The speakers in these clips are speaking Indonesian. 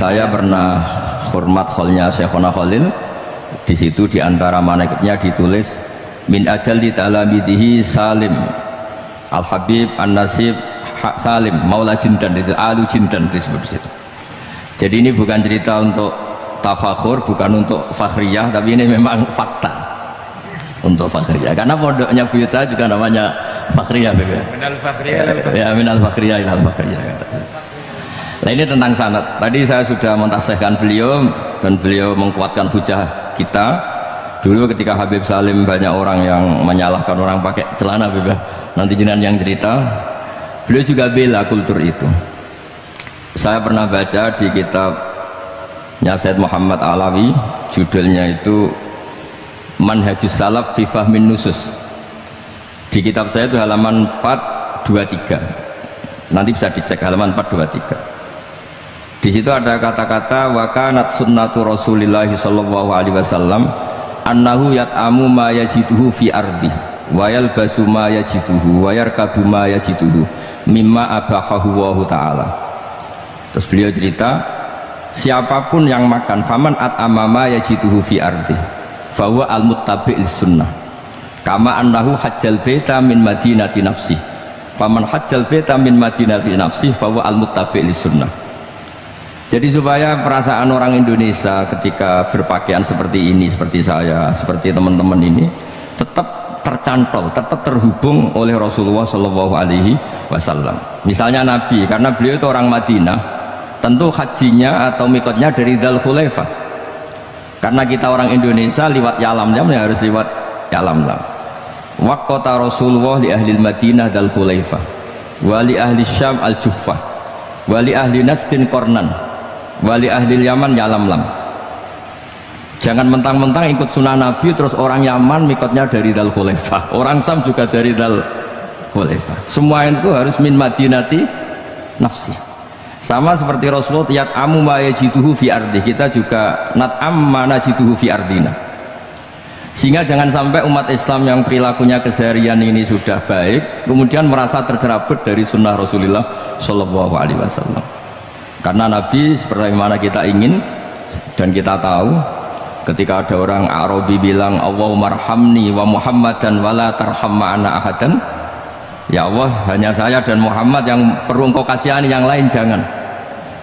Saya pernah hormat kholnya Syekhona Khalil. Di situ di antara manaqibnya ditulis min ajalli ta'lamidhi Salim Al-Habib An-Nasib Salim Maula Jindan, itu Alu Jindan disebut di situ. Jadi ini bukan cerita untuk tafakhur, bukan untuk fakhriyah, tapi ini memang fakta untuk fakhriyah. Karena pondoknya buyut saya juga namanya fakhriyah, minal fakhriyah ya minal fakhriyah ilal fakhriyah. Nah ini tentang sanad. Tadi saya sudah mentasihkan beliau dan beliau mengkuatkan hujah kita. Dulu ketika Habib Salim banyak orang yang menyalahkan orang pakai celana, Habib, nanti jenengan yang cerita. Beliau juga bela kultur itu. Saya pernah baca di kitabnya Said Muhammad Alawi, judulnya itu Manhajus Salaf fi Fahmin Nusus. Di kitab saya itu halaman 423. Nanti bisa dicek halaman 423. Di situ ada kata-kata wa kanat sunnatu Rasulillahi sallallahu alaihi wasallam annahu yat'amu ma yajiduhu fi ardi wa yalbasu ma yajiduhu wa yarkabu ma yajiduhu mimma abahahu wa ta'ala. Terus beliau cerita, siapapun yang makan faman at'ama ma yajiduhu fi ardi fa huwa al-muttabi'il sunnah kama annahu hajjal baita min madinati nafsi faman hajjal baita min madinati nafsi fa huwa al-muttabi'il sunnah. Jadi supaya perasaan orang Indonesia ketika berpakaian seperti ini, seperti saya, seperti teman-teman ini tetap tercantol, tetap terhubung oleh Rasulullah Shallallahu Alaihi Wasallam. Misalnya Nabi, karena beliau itu orang Madinah, tentu hajinya atau mikotnya dari Dzul Khulaifah. Karena kita orang Indonesia lewat Yalamlam ya harus lewat Yalamlam. Waqata Rasulullah li ahli Madinah Dzul Khulaifah, wa li ahli Syam al-Juhfah, wa li ahli Najdin Qornan, wali ahli Yaman Yalamlam. Jangan mentang-mentang ikut sunnah Nabi terus orang Yaman mikotnya dari Dzul Khulaifah, orang Sam juga dari Dzul Khulaifah. Semua itu harus min madinati nafsi. Sama seperti Rasulullah yat'amu ma yajiduhu fi ardi, kita juga nat'am ma najiduhu fi ardina. Sehingga jangan sampai umat Islam yang perilakunya keseharian ini sudah baik kemudian merasa tercerabut dari sunnah Rasulullah Shallallahu Alaihi Wasallam. Karena Nabi seperti mana kita ingin dan kita tahu, ketika ada orang Arabi bilang Allahumma arhamni wa Muhammadan wa la tarham ma'ana ahadan, ya Allah hanya saya dan Muhammad yang perlu engkau kasihani, yang lain jangan.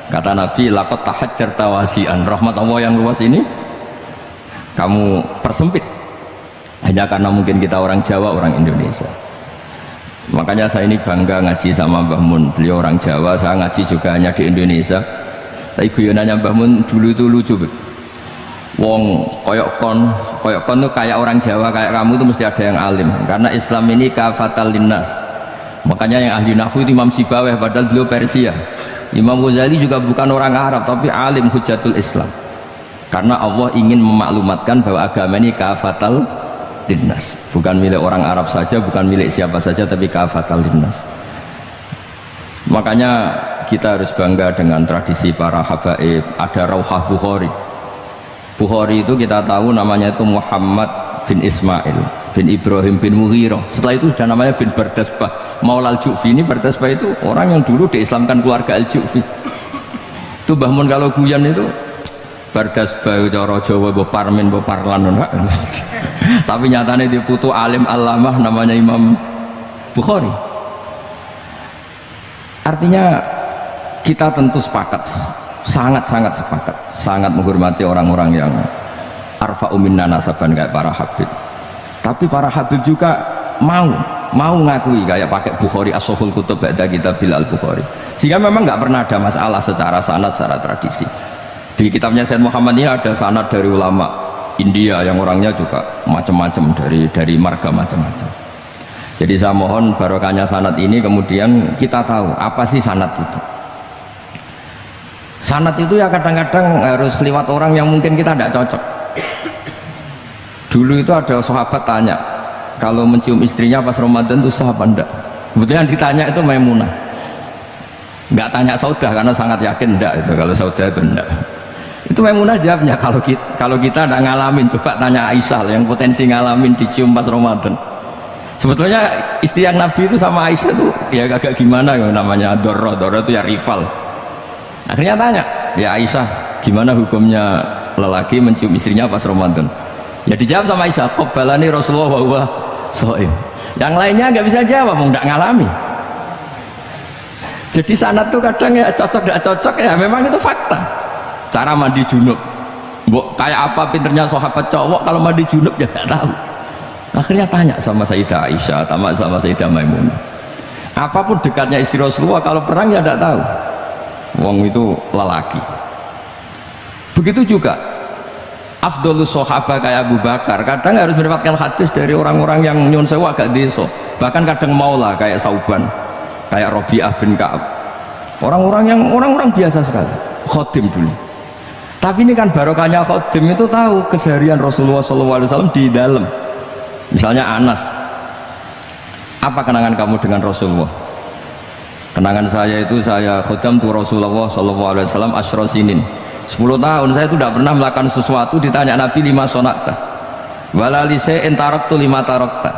Kata Nabi laqad tahajjarta wasi'an, rahmat Allah yang luas ini kamu persempit hanya karena mungkin kita orang Jawa, orang Indonesia. Makanya saya ini bangga ngaji sama Mbah Mun. Beliau orang Jawa, saya ngaji juga hanya di Indonesia. Tapi guyonannya Mbah Mun dulu itu lucu. Wong koyok kon tuh kayak orang Jawa, kayak kamu tuh mesti ada yang alim. Karena Islam ini kafatal linnas. Makanya yang ahli nahwu itu Imam Sibawayh, padahal beliau Persia. Imam Ghazali juga bukan orang Arab, tapi alim hujatul Islam. Karena Allah ingin memaklumatkan bahwa agama ini kafatal linnas, bukan milik orang Arab saja, bukan milik siapa saja, tapi kafatal linnas. Makanya kita harus bangga dengan tradisi para habaib. Ada Rauhah Bukhari. Bukhari itu kita tahu namanya itu Muhammad bin Ismail bin Ibrahim bin Mughirah. Setelah itu sudah namanya bin Bardasbah. Maula al-Ju'fi, ini Bardasbah itu orang yang dulu diislamkan keluarga al-Ju'fi. Itu Mbah Mun kalau guyon itu Bardasbah cara Jawa bo parmin bo parlan. Tapi nyatanya dia putu alim alamah namanya Imam Bukhari. Artinya kita tentu sepakat, sangat-sangat sepakat, sangat menghormati orang-orang yang arfa'u minna nasaban kayak para habib. Tapi para habib juga mau ngakui kayak pakai Bukhari as-Sahihul Kutub ba'da Kitabil al-Bukhari. Sehingga memang nggak pernah ada masalah secara sanad, secara tradisi. Di kitabnya Said Muhammad ini ada sanad dari ulama India yang orangnya juga macam-macam, dari marga macam-macam. Jadi saya mohon barokahnya sanad ini kemudian kita tahu apa sih sanad itu. Sanad itu ya kadang-kadang harus lewat orang yang mungkin kita tidak cocok. Dulu itu ada sahabat tanya, kalau mencium istrinya pas Ramadan itu sah apa enggak? Kebetulan ditanya itu Maimunah. Enggak tanya Saudah karena sangat yakin enggak itu, kalau Saudah itu enggak. Itu Maimunah jawabnya, kalau kita tidak ngalamin, coba tanya Aisyah yang potensi ngalamin dicium pas Ramadan. Sebetulnya istri yang Nabi itu sama Aisyah itu ya agak gimana ya namanya, Doro itu ya rival. Akhirnya tanya, ya Aisyah, gimana hukumnya lelaki mencium istrinya pas Ramadan? Ya dijawab sama Aisyah, qabbalani Rasulullah wa huwa shaim. Yang lainnya nggak bisa jawab, nggak ngalami. Jadi sanad tuh kadang ya cocok nggak cocok ya, memang itu fakta. Cara mandi junub, kayak apa pinternya sahabat cowok kalau mandi junub ya nggak tahu. Akhirnya tanya sama Sayyidah Aisyah, sama Sayyidah Maimunah. Apapun dekatnya istri Rasulullah, kalau perang ya tidak tahu. Wong itu lelaki. Begitu juga afdolus sahabat kayak Abu Bakar, kadang harus mendapatkan hadis dari orang-orang yang nyun sewu agak deso. Bahkan kadang maula kayak Sauban, kayak Robi'ah bin Ka'ab. Orang-orang biasa sekali. Khodim dulu. Tapi ini kan barokahnya khodim itu tahu keseharian Rasulullah SAW di dalam. Misalnya Anas, apa kenangan kamu dengan Rasulullah? Kenangan saya itu saya khodam tu Rasulullah SAW asyra sinin, 10 tahun saya itu tidak pernah melakukan sesuatu ditanya Nabi lima sonakta walali se'in taraktu lima tarakta,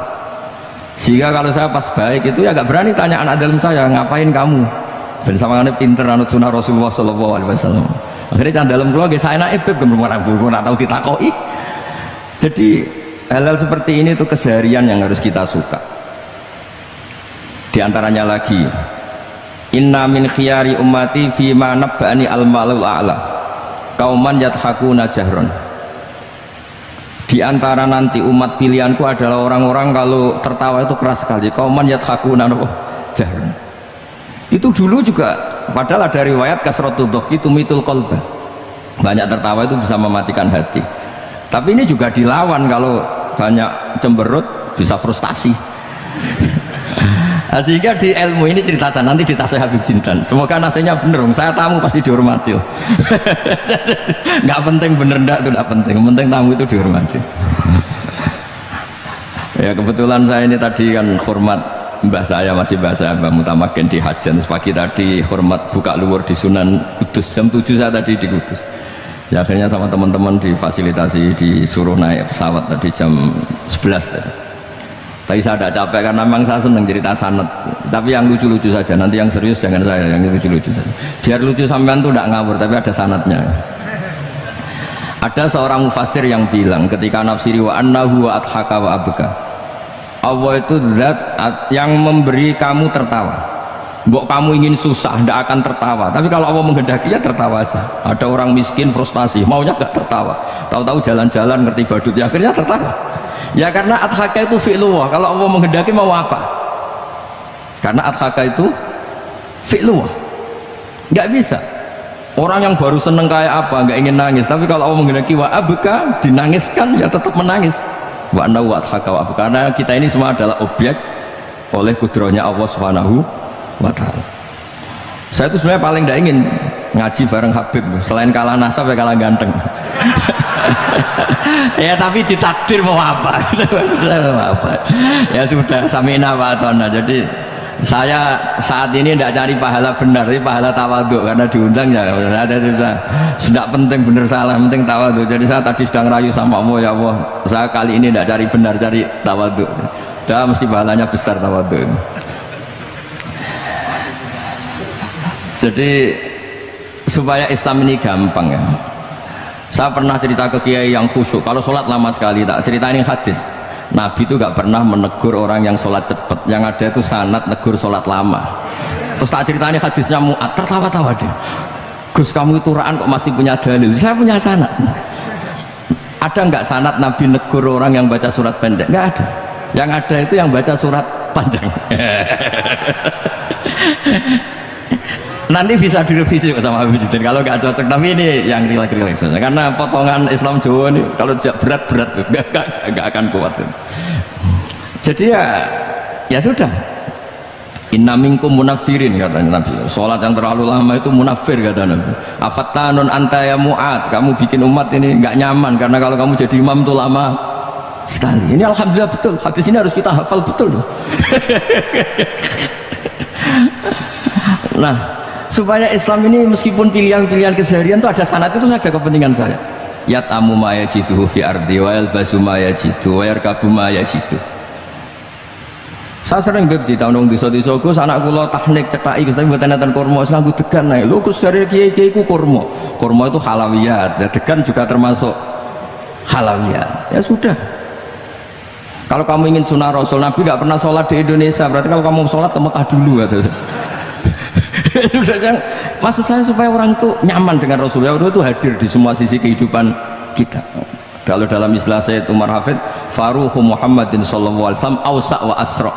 sehingga kalau saya pas baik itu ya gak berani tanya anak dalam saya ngapain kamu, dan sama ini pinter anut sunnah Rasulullah SAW. Akhirnya dalam keluarga saya naik gemerang buku nak tahu ditakoi. Jadi hal-hal seperti ini itu keseharian yang harus kita suka. Di antaranya lagi, inna min khiyari ummati fima nabba'ani al-malul a'la kauman yathakuna jahron. Di antara nanti umat pilihanku adalah orang-orang kalau tertawa itu keras sekali, kauman yathakuna jahron. Itu dulu juga, padahal ada riwayat kasratul dhahki tumitul qalba, banyak tertawa itu bisa mematikan hati. Tapi ini juga dilawan, kalau banyak cemberut bisa frustasi. Nah, sehingga di ilmu ini ceritakan nanti di tasnya Habib Jintan, semoga nasinya bener, saya tamu pasti dihormati. Nggak penting bener enggak, itu nggak penting, penting tamu itu dihormati. Ya kebetulan saya ini tadi kan hormat mbah saya, masih mbah saya Mbah Mutamakin di Hajan, pagi tadi hormat buka luar di Sunan Kudus, jam 7 saya tadi di Kudus. Ya akhirnya sama teman-teman difasilitasi, disuruh naik pesawat tadi jam 11 tadi. Tapi saya tidak capek karena memang saya senang cerita sanad. Tapi yang lucu-lucu saja, nanti yang serius jangan saya, yang lucu-lucu saja. Biar lucu sampean tuh tidak ngawur, tapi ada sanadnya. Ada seorang mufassir yang bilang ketika nafsiri wa annahu wa adhaka wa abka, Allah itu zat yang memberi kamu tertawa. Mbok kamu ingin susah, tidak akan tertawa. Tapi kalau Allah menghendaki ya tertawa aja. Ada orang miskin frustasi, maunya gak tertawa. Tahu-tahu jalan-jalan ngerti badut, ya akhirnya tertawa. Ya karena adhaka itu fi'luwah. Kalau Allah menghendaki mau apa? Karena adhaka itu fi'luwah. Nggak bisa. Orang yang baru seneng kayak apa, nggak ingin nangis. Tapi kalau Allah menghendaki wa abka, dinangiskan ya tetap menangis. Wa anna wa adhaka wa abka. Karena kita ini semua adalah objek oleh kudrahnya Allah Subhanahu wa ta'ala. Saya itu sebenarnya paling tidak ingin ngaji bareng Habib, selain kalah nasab ya kalah ganteng. Ya tapi ditakdir mau apa? Ya sudah, samina wa atona. Jadi saya saat ini tidak cari pahala benar, tapi pahala tawadhu, karena diundang ya. Sudah penting benar salah, penting tawadhu. Jadi saya tadi sedang rayu sama Allah, ya Allah, saya kali ini tidak cari benar, cari tawadhu. Sudah mesti pahalanya besar tawadhu. Jadi supaya Islam ini gampang ya. Saya pernah cerita ke kiai yang khusyuk, kalau sholat lama sekali, tak ceritain hadis. Nabi itu gak pernah menegur orang yang sholat cepat, yang ada itu sanad negur sholat lama. Terus tak ceritain hadisnya Mu'ad, tertawa-tawa dia. Gus kamu itu ra'an kok masih punya dalil? Saya punya sanad. Ada nggak sanad Nabi negur orang yang baca surat pendek? Nggak ada. Yang ada itu yang baca surat panjang. Nanti bisa direvisi sama Habib Jidin kalau nggak cocok, tapi ini yang rileks saja karena potongan Islam Jawa ini kalau tidak berat nggak akan kuat. Jadi ya sudah, inna minkum munafirin katanya Nabi, sholat yang terlalu lama itu munafir kata Nabi. Afattanun anta ya Mu'ad, kamu bikin umat ini nggak nyaman karena kalau kamu jadi imam itu lama sekali. Ini alhamdulillah betul, hadis ini harus kita hafal betul. Nah, supaya Islam ini meskipun pilihan-pilihan keseharian itu ada sanad, itu saja kepentingan saya. Yat'amu ma yajiduhu fi ardi wa yalbasu ma yajidu wa yarkabu ma yajidu. Saya sering beb di tahun desa-desa Gus, anak kula teknik cetaki Gus, tapi mboten enten kurma, nganggo degan ae. Lho Gus dari kiai-kiai ku kurma. Kurma itu halawiyat, ya, degan juga termasuk halawiyat. Ya sudah. Kalau kamu ingin sunnah Rasul, Nabi nggak pernah sholat di Indonesia, berarti kalau kamu sholat ke Mekah dulu atau maksud saya supaya orang itu nyaman dengan Rasulullah itu hadir di semua sisi kehidupan kita. Kalau dalam istilah Sayyid Umar Hafid, Faruhu Muhammadin sallallahu alaihi wasallam awsa' wa asra.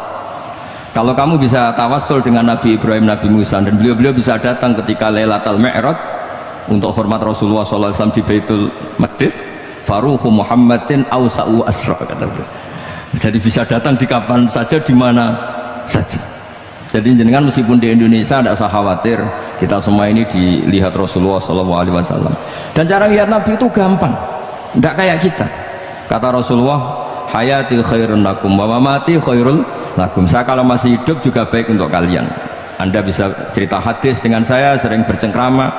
Kalau kamu bisa tawassul dengan Nabi Ibrahim, Nabi Musa, dan beliau-beliau bisa datang ketika Lailatul Mi'raj untuk hormat Rasulullah sallallahu alaihi wasallam di Baitul Maqdis, Faruhu Muhammadin awsa' wa asra, kata beliau. Jadi bisa datang di kapan saja, di mana saja. Jadi jenengan meskipun di Indonesia tidak usah khawatir, kita semua ini dilihat Rasulullah SAW. Dan cara lihat Nabi itu gampang, tidak kayak kita. Kata Rasulullah, hayati khairun lakum wa mamati khairul lakum. Saya kalau masih hidup juga baik untuk kalian. Anda bisa cerita hadis dengan saya, sering bercengkrama.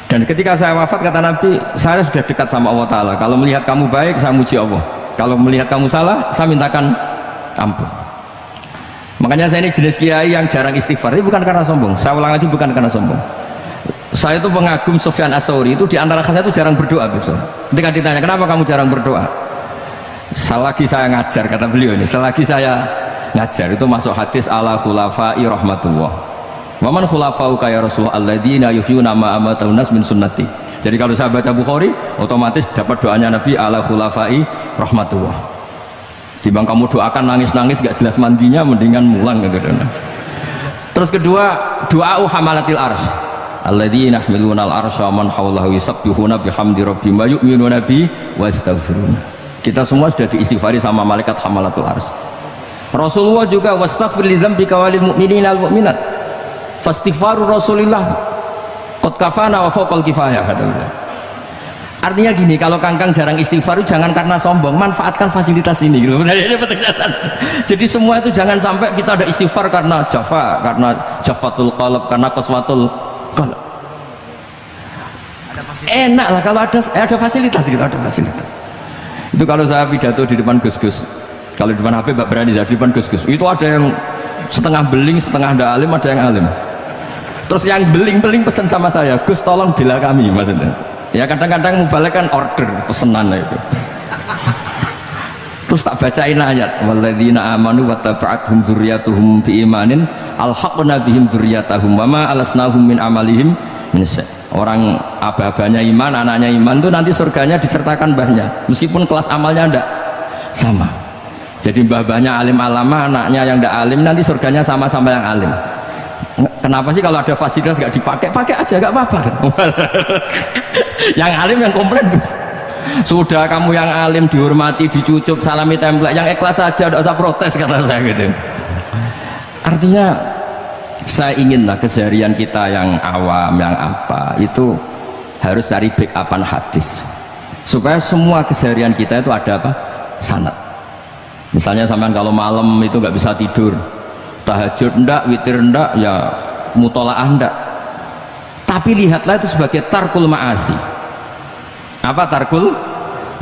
Dan ketika saya wafat, kata Nabi, saya sudah dekat sama Allah Ta'ala. Kalau melihat kamu baik, saya muji Allah. Kalau melihat kamu salah, saya mintakan ampun. Makanya saya ini jenis kiai yang jarang istighfar. Ini bukan karena sombong. Saya ulang lagi, bukan karena sombong. Saya itu pengagum Sufyan As-Tsauri. Itu diantara khasnya itu jarang berdoa. Betul. Ketika ditanya, kenapa kamu jarang berdoa? Selagi saya ngajar, kata beliau ini. Selagi saya ngajar, itu masuk hadis ala khulafai rahmatullah. Waman khulafau kaya Rasulullah alladzina yuhyuna ma amatun nas min sunnati. Jadi kalau saya baca Bukhari, otomatis dapat doanya Nabi ala khulafai rahmatullah. Timbang kamu doakan nangis-nangis gak jelas mandinya, mendingan mulang gitu. Terus kedua, doa hamalatil arsy alladzina yahmiluna al-arsya wa man hawlahu yusabbihuna bihamdi rabbihim wa yu'minuna bi wa yastaghfiruna. Kita semua sudah diistighfari sama malaikat hamalatul arsy. Rasulullah juga wastaghfir li dzambika walil mu'minina wal mu'minat. Fastighfaru Rasulillah qad kafana wa fawqal kifayah, kata beliau. Artinya gini, kalau kangkang jarang istighfar itu jangan karena sombong, manfaatkan fasilitas ini gitu. Jadi semua itu jangan sampai kita ada istighfar karena jafa, karena jafatul qalb, karena qaswatul qalb. Enak lah kalau ada fasilitas gitu, ada fasilitas. Itu kalau saya pidato di depan Gus-Gus, kalau di depan HP Mbak berani, di depan Gus-Gus itu ada yang setengah beling, setengah ada alim, ada yang alim. Terus yang beling-beling pesan sama saya, Gus tolong bela kami, maksudnya. Ya kadang-kadang mubalek kan order pesenan itu. Terus tak bacain ayat walladzina amanu wattaba'athum dzurriyyatuhum biimanin alhaqna bihim dzurriyyatahum wama alasnahum min amalihim min syai'. Orang aba-abanya iman, anaknya iman itu nanti surganya disertakan mbahnya meskipun kelas amalnya enggak sama. Jadi mbah-mbahnya alim alama, anaknya yang enggak alim nanti surganya sama-sama yang alim. Kenapa sih kalau ada fasilitas nggak dipakai? Pakai aja, nggak apa-apa kan? Yang alim yang komplain. Sudah kamu yang alim dihormati, dicucup, salami template, yang ikhlas saja, tidak usah protes, kata saya gitu. Artinya saya inginlah keseharian kita yang awam, yang apa itu harus cari backupan hadis supaya semua keseharian kita itu ada apa? Sanad. Misalnya sampean kalau malam itu nggak bisa tidur, tahajud ndak, witir ndak, ya mutolaah ndak, tapi lihatlah itu sebagai tarkul ma'asi. Apa tarkul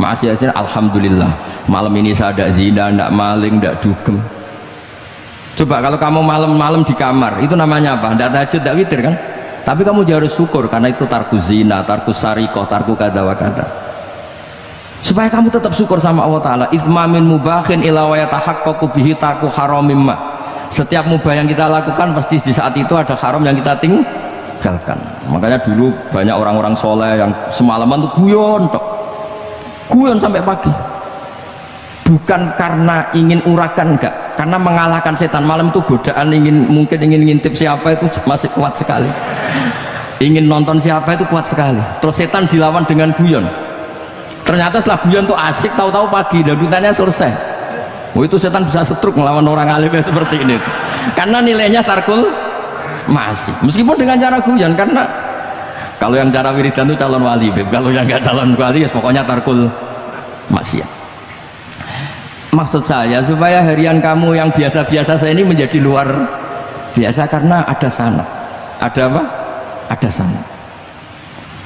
ma'asi? Alhamdulillah malam ini saya tidak zina, tidak maling, tidak dugem. Coba kalau kamu malam-malam di kamar, itu namanya apa? Tidak tahajud, tidak witir kan? Tapi kamu harus syukur karena itu tarku zina, tarku sarikoh, tarku kada wa kada. Supaya kamu tetap syukur sama Allah Ta'ala. Ithmamin mubahin ila wa yatahaqqaqu bihi tarku haramimma. Setiap mubah yang kita lakukan pasti di saat itu ada haram yang kita tinggalkan. Makanya dulu banyak orang-orang soleh yang semalaman tuh guyon sampai pagi, bukan karena ingin urakan, enggak, karena mengalahkan setan. Malam itu godaan mungkin ingin ngintip siapa itu masih kuat sekali, ingin nonton siapa itu kuat sekali. Terus setan dilawan dengan guyon. Ternyata setelah guyon tuh asik, tahu-tahu pagi dan dutanya selesai. Oh, itu setan bisa setruk melawan orang alim yang seperti ini karena nilainya tarkul masih, meskipun dengan cara guyon. Karena kalau yang cara wiridan itu calon wali, kalau yang nggak calon wali ya pokoknya tarkul maksiat. Maksud saya supaya harian kamu yang biasa-biasa saya ini menjadi luar biasa karena ada sanad. Ada apa? Ada sanad.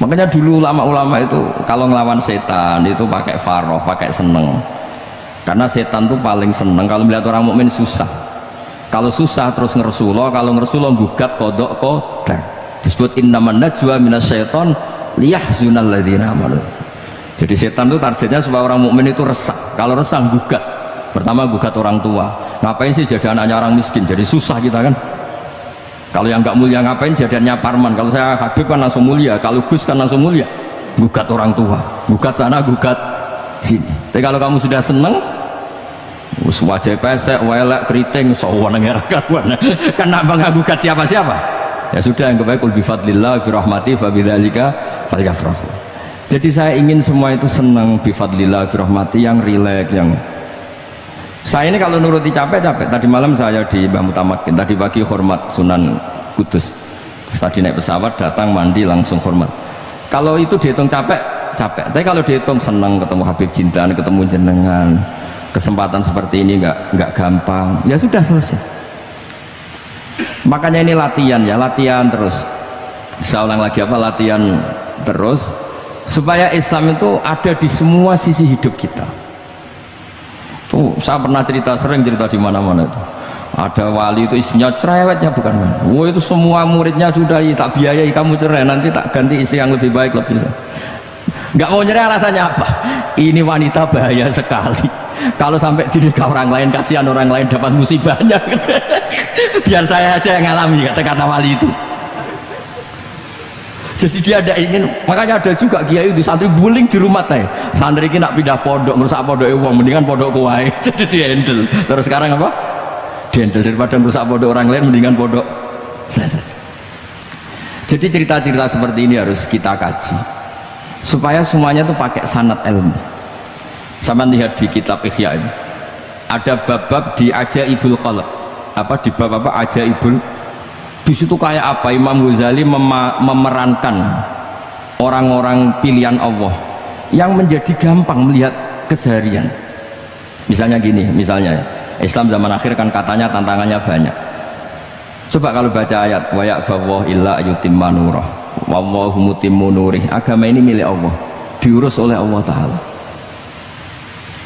Makanya dulu ulama-ulama itu kalau ngelawan setan itu pakai faroh, pakai seneng. Karena setan tuh paling seneng kalau melihat orang mukmin susah. Kalau susah terus ngersulo, kalau ngersulo gugat kodok qadar. Disebut innaman najwa minasyaiton liyahzunal ladzina amanu. Jadi setan itu targetnya supaya orang mukmin itu resah. Kalau resah gugat. Pertama gugat orang tua. Ngapain sih jadi anaknya orang miskin? Jadi susah kita kan. Kalau yang nggak mulia ngapain jadiannya Parman? Kalau saya Habib kan langsung mulia, kalau Gus kan langsung mulia. Gugat orang tua, gugat sana, gugat sini. Tapi kalau kamu sudah seneng, wajah pesek, welek, keriting, sawan ngerah kawan. Kenapa nggak gugat siapa-siapa? Ya sudah, yang kebaik kul bifadlillah birahmati fabidzalika falyafrahu. Jadi saya ingin semua itu senang bifadlillah birahmati, yang rileks, yang saya ini kalau nuruti capek-capek. Tadi malam saya di Mbah Mutamakin, tadi pagi hormat Sunan Kudus. Tadi naik pesawat, datang mandi langsung hormat. Kalau itu dihitung capek, capek. Tapi kalau dihitung senang ketemu Habib Jindan, ketemu jenengan, kesempatan seperti ini nggak gampang. Ya sudah selesai. Makanya ini latihan ya, latihan terus. Saya ulang lagi apa, latihan terus supaya Islam itu ada di semua sisi hidup kita. Tuh, saya pernah sering cerita di mana-mana itu. Ada wali itu istrinya cerewetnya bukan main. Wah, itu semua muridnya sudah tak biayai kamu cerai, nanti tak ganti istri yang lebih baik lebih. Nggak mau cerai alasannya apa? Ini wanita bahaya sekali. Kalau sampai dinikah orang lain, kasihan orang lain dapat musibahnya. Biar saya aja yang ngalami, kata wali itu. Jadi dia ada ingin, makanya ada juga kiai di santri buling di rumah teh. Santri ini nak pindah pondok, merusak pondok uang, mendingan pondok kuai. Jadi dia handle. Terus sekarang apa? Dia handle daripada merusak pondok orang lain, mendingan pondok saya saja. Jadi cerita-cerita seperti ini harus kita kaji, supaya semuanya itu pakai sanad ilmu. Sama lihat di kitab Ihya ini, ada bab-bab di Ajaibul Qalb. Apa di bab apa Ajaibul? Di situ kayak apa Imam Ghazali memerankan orang-orang pilihan Allah yang menjadi gampang melihat keseharian. Misalnya gini, misalnya Islam zaman akhir kan katanya tantangannya banyak. Coba kalau baca ayat wa ya'ballahu illa yutimma nurah wallahu mutimmu nurih. Agama ini milik Allah, diurus oleh Allah Ta'ala.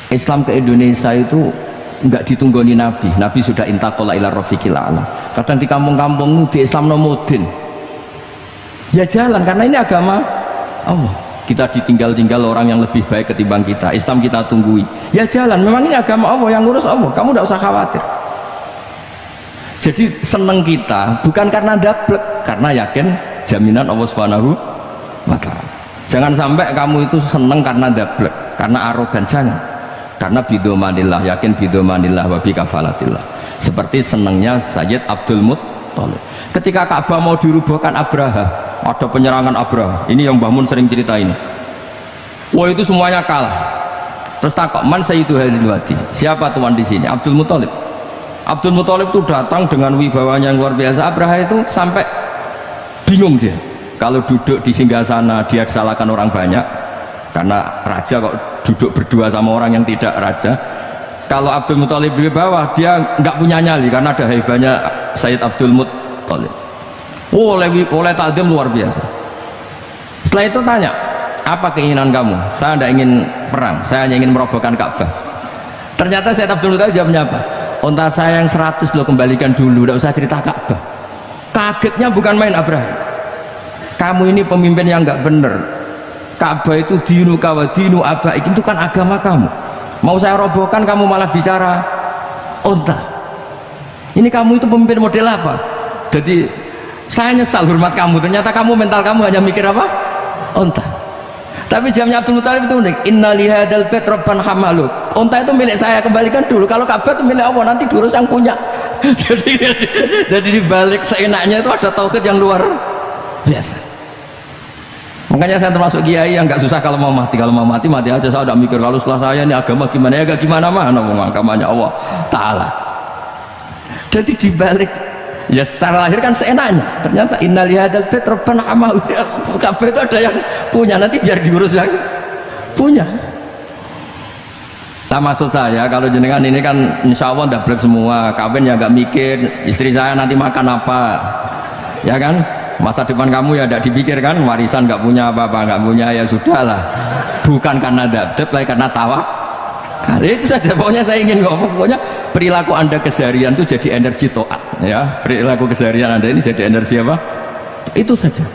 Islam ke Indonesia itu enggak ditunggoni Nabi. Nabi sudah intaqala ila rafiqil a'la. Kadang di kampung-kampung di Islam nomodin. Ya jalan karena ini agama Allah. Kita ditinggal-tinggal orang yang lebih baik ketimbang kita. Islam kita tunggui. Ya jalan, memang ini agama Allah, yang ngurus Allah. Kamu tidak usah khawatir. Jadi seneng kita bukan karena dablek, karena yakin jaminan Allah Subhanahu wa ta'ala. Jangan sampai kamu itu seneng karena dablek, karena arogan, jangan. Karena bidomanillah, yakin bidomanillah wa bikafalatillah. Seperti senangnya Sayyid Abdul Muttalib ketika Ka'bah mau dirubuhkan Abraha, ada penyerangan Abraha. Ini yang Mbah Mun sering cerita ini. Wah, itu semuanya kalah. Terus takut, man sayyidu hadil wadi, siapa tuan di sini? Abdul Muttalib. Abdul Muttalib itu datang dengan wibawanya yang luar biasa. Abraha itu sampai bingung dia. Kalau duduk di singgasana dia disalahkan orang banyak, karena raja kok duduk berdua sama orang yang tidak raja. Kalau Abdul Muttalib di bawah, dia nggak punya nyali karena ada hebatnya Sayyid Abdul Muttalib. Oleh takdim luar biasa. Setelah itu tanya, apa keinginan kamu? Saya tidak ingin perang, saya hanya ingin merobohkan Ka'bah. Ternyata Sayyid Abdul Muttalib jawabnya apa? Unta saya yang 100 lo kembalikan dulu, tidak usah cerita Ka'bah. Kagetnya bukan main Abraham. Kamu ini pemimpin yang nggak benar. Ka'bah itu dinu kawa dinu abaik, itu kan agama kamu. Mau saya robohkan kamu malah bicara unta. Ini kamu itu pemimpin model apa? Jadi saya nyesal hormat kamu. Ternyata kamu mental kamu hanya mikir apa? Unta. Tapi jamnya Abdul Muttalib itu unik. Inna lihadal bait rabban hamalu. Unta itu milik saya, kembalikan dulu. Kalau Ka'bah itu milik Allah, nanti diurus yang punya. jadi di balik seenaknya itu ada tauhid yang luar biasa. Makanya saya termasuk kiai yang nggak susah kalau mau mati. Kalau mau mati, mati aja. Saya udah mikir kalau setelah saya ini agama gimana, ya gak gimana mana agamanya Allah Ta'ala. Jadi dibalik, ya secara lahir kan seenaknya. Ternyata innal hadal bait rabbana amal. Kabeh itu ada yang punya, nanti biar diurus yang punya. Nah, maksud saya kalau jenengan ini kan insya Allah dapat semua. Kawin ya gak mikir istri saya nanti makan apa, ya kan? Masa depan kamu ya tidak dipikirkan, warisan nggak punya apa-apa, nggak punya ya sudahlah. Bukan karena dapat, karena Nah, itu saja pokoknya saya ingin ngomong, pokoknya perilaku anda keseharian itu jadi energi toat ya, perilaku keseharian anda ini jadi energi apa, itu saja.